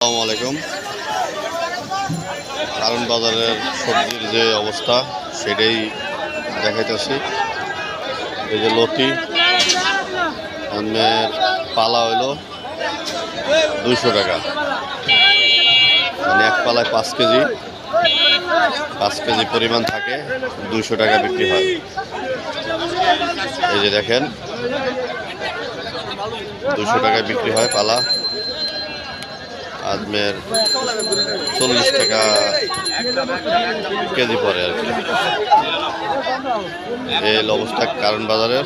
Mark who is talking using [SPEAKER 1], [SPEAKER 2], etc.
[SPEAKER 1] আসসালামু আলাইকুম। কারণ বাজারের সবজির যে অবস্থা সেটাই দেখাইতেছি। এই যে লতি আমের পালা হইলো 200 টাকা, মানে এক পালায় 5 কেজি পরিমাণ থাকে, 200 টাকা বিক্রি হয়। এই যে দেখেন 200 টাকায় বিক্রি হয় পালা। আজমের 40 টাকা কেজি পরে আর কি। এই অবস্থা কারণ বাজারের।